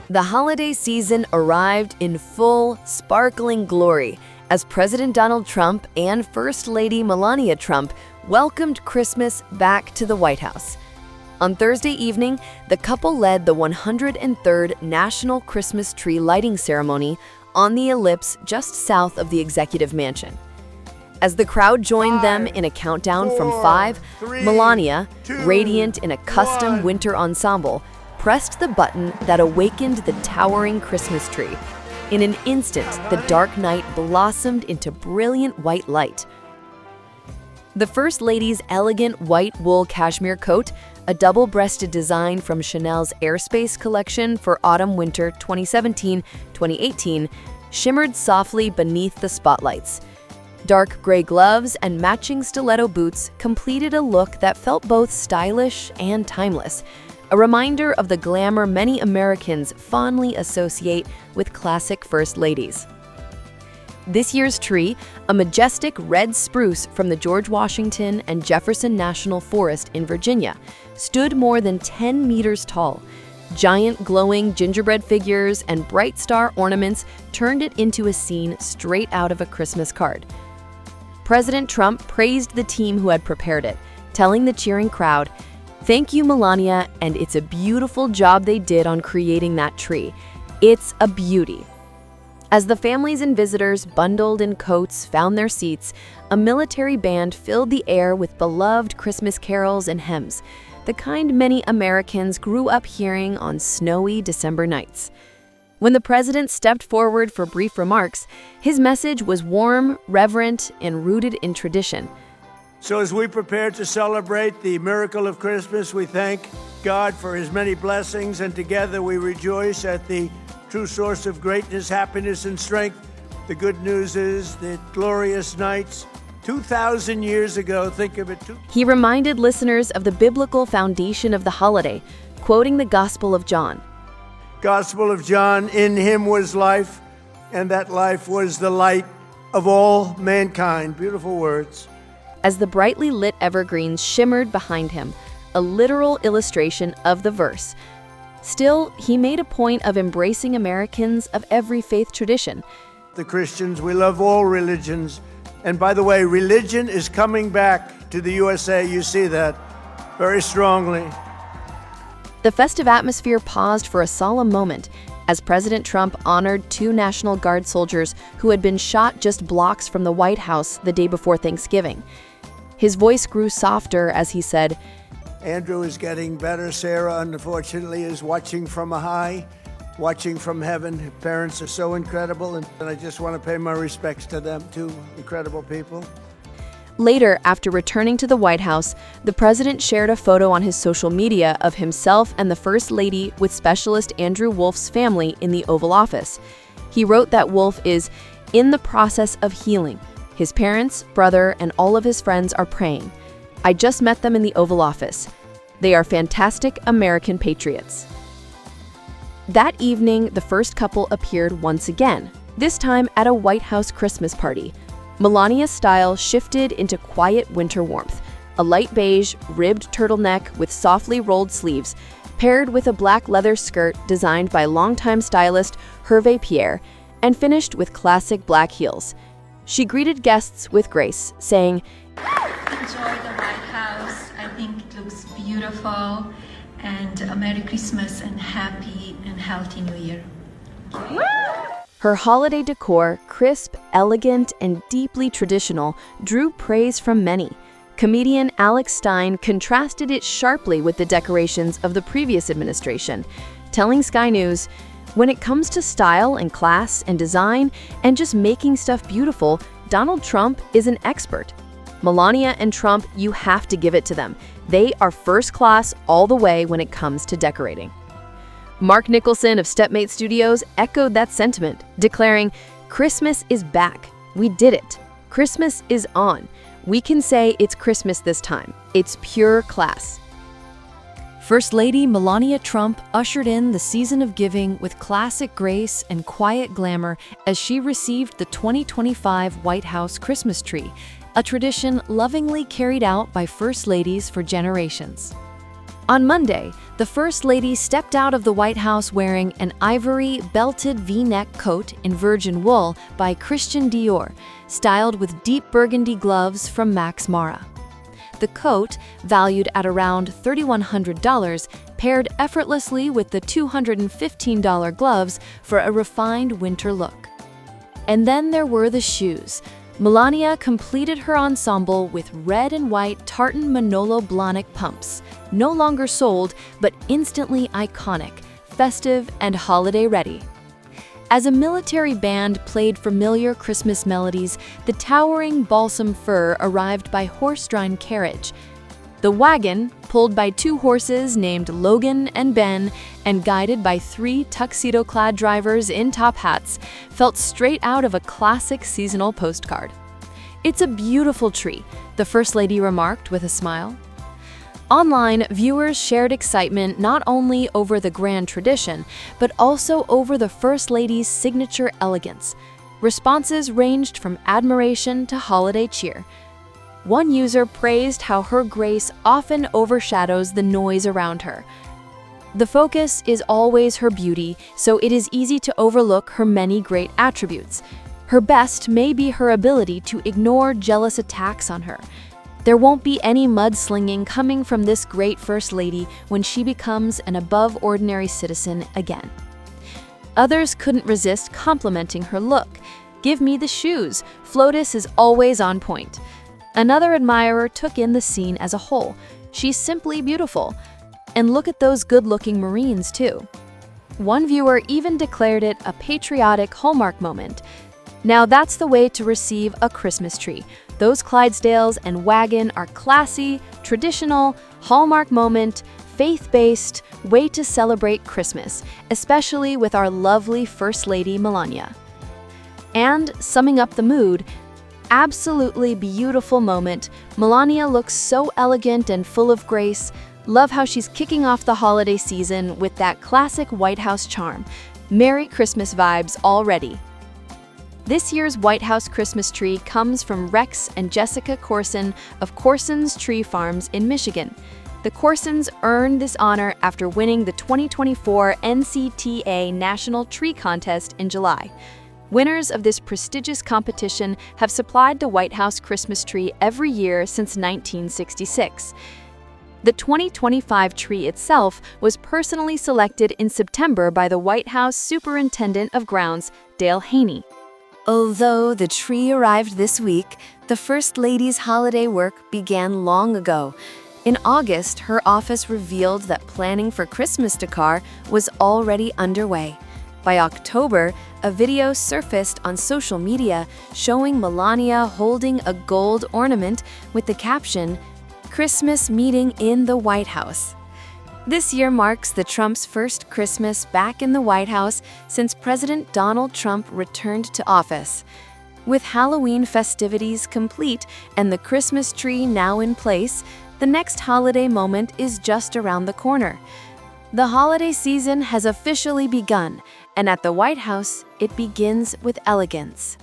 The holiday season arrived in full, sparkling glory as President Donald Trump and First Lady Melania Trump welcomed Christmas back to the White House. On Thursday evening, the couple led the 103rd National Christmas Tree Lighting Ceremony on the Ellipse just south of the Executive Mansion. As the crowd joined them in a countdown from 5, Melania, radiant in a custom winter ensemble, pressed the button that awakened the towering Christmas tree. In an instant, the dark night blossomed into brilliant white light. The First Lady's elegant white wool cashmere coat, a double-breasted design from Chanel's Airspace collection for autumn-winter 2017-2018, shimmered softly beneath the spotlights. Dark gray gloves and matching stiletto boots completed a look that felt both stylish and timeless, a reminder of the glamour many Americans fondly associate with classic First Ladies. This year's tree, a majestic red spruce from the George Washington and Jefferson National Forest in Virginia, stood more than 10 meters tall. Giant glowing gingerbread figures and bright star ornaments turned it into a scene straight out of a Christmas card. President Trump praised the team who had prepared it, telling the cheering crowd, "Thank you, Melania, and it's a beautiful job they did on creating that tree. It's a beauty." As the families and visitors bundled in coats found their seats, a military band filled the air with beloved Christmas carols and hymns, the kind many Americans grew up hearing on snowy December nights. When the president stepped forward for brief remarks, his message was warm, reverent, and rooted in tradition. So as we prepare to celebrate the miracle of Christmas, we thank God for his many blessings, and together we rejoice at the true source of greatness, happiness, and strength. The good news is that glorious nights 2,000 years ago, think of it. He reminded listeners of the biblical foundation of the holiday, quoting the Gospel of John. Gospel of John, in him was life, and that life was the light of all mankind. Beautiful words. As the brightly lit evergreens shimmered behind him, a literal illustration of the verse. Still, he made a point of embracing Americans of every faith tradition. The Christians, we love all religions. And by the way, religion is coming back to the USA. You see that very strongly. The festive atmosphere paused for a solemn moment as President Trump honored 2 National Guard soldiers who had been shot just blocks from the White House the day before Thanksgiving. His voice grew softer as he said, "Andrew is getting better. Sarah, unfortunately, is watching from a high, watching from heaven. Her parents are so incredible, and I just want to pay my respects to them, too. Incredible people." Later, after returning to the White House, the president shared a photo on his social media of himself and the First Lady with specialist Andrew Wolf's family in the Oval Office. He wrote that Wolf is in the process of healing. His parents, brother, and all of his friends are praying. I just met them in the Oval Office. They are fantastic American patriots. That evening, the first couple appeared once again, this time at a White House Christmas party. Melania's style shifted into quiet winter warmth, a light beige, ribbed turtleneck with softly rolled sleeves, paired with a black leather skirt designed by longtime stylist Hervé Pierre, and finished with classic black heels. She greeted guests with grace, saying, "Enjoy the White House. I think it looks beautiful. And a Merry Christmas and happy and healthy New Year." Her holiday decor, crisp, elegant, and deeply traditional, drew praise from many. Comedian Alex Stein contrasted it sharply with the decorations of the previous administration, telling Sky News, "When it comes to style and class and design and just making stuff beautiful, Donald Trump is an expert. Melania and Trump, you have to give it to them. They are first class all the way when it comes to decorating." Mark Nicholson of Stepmate Studios echoed that sentiment, declaring, "Christmas is back. We did it. Christmas is on. We can say it's Christmas this time. It's pure class." First Lady Melania Trump ushered in the season of giving with classic grace and quiet glamour as she received the 2025 White House Christmas tree, a tradition lovingly carried out by First Ladies for generations. On Monday, The First Lady stepped out of the White House wearing an ivory belted V-neck coat in virgin wool by Christian Dior, styled with deep burgundy gloves from Max Mara. The coat, valued at around $3,100, paired effortlessly with the $215 gloves for a refined winter look. And then there were the shoes. Melania completed her ensemble with red and white tartan Manolo Blahnik pumps, no longer sold but instantly iconic, festive, and holiday-ready. As a military band played familiar Christmas melodies, the towering balsam fir arrived by horse-drawn carriage. The wagon, pulled by 2 horses named Logan and Ben and guided by 3 tuxedo-clad drivers in top hats, felt straight out of a classic seasonal postcard. "It's a beautiful tree," the First Lady remarked with a smile. Online, viewers shared excitement not only over the grand tradition, but also over the First Lady's signature elegance. Responses ranged from admiration to holiday cheer. One user praised how her grace often overshadows the noise around her. "The focus is always her beauty, so it is easy to overlook her many great attributes. Her best may be her ability to ignore jealous attacks on her. There won't be any mudslinging coming from this great First Lady when she becomes an above-ordinary citizen again." Others couldn't resist complimenting her look. "Give me the shoes. Flotus is always on point." Another admirer took in the scene as a whole. "She's simply beautiful. And look at those good-looking Marines, too." One viewer even declared it a patriotic Hallmark moment. Now that's the way to receive a Christmas tree. Those Clydesdales and wagon are classy, traditional, Hallmark moment, faith-based way to celebrate Christmas, especially with our lovely First Lady Melania. And summing up the mood, absolutely beautiful moment. Melania looks so elegant and full of grace. Love how she's kicking off the holiday season with that classic White House charm. Merry Christmas vibes already. This year's White House Christmas tree comes from Rex and Jessica Corson of Corson's Tree Farms in Michigan. The Corsons earned this honor after winning the 2024 NCTA National Tree Contest in July. Winners of this prestigious competition have supplied the White House Christmas tree every year since 1966. The 2025 tree itself was personally selected in September by the White House Superintendent of Grounds, Dale Haney. Although the tree arrived this week, the First Lady's holiday work began long ago. In August, her office revealed that planning for Christmas decor was already underway. By October, a video surfaced on social media showing Melania holding a gold ornament with the caption, "Christmas meeting in the White House." This year marks the Trump's first Christmas back in the White House since President Donald Trump returned to office. With Halloween festivities complete and the Christmas tree now in place, the next holiday moment is just around the corner. The holiday season has officially begun, and at the White House, it begins with elegance.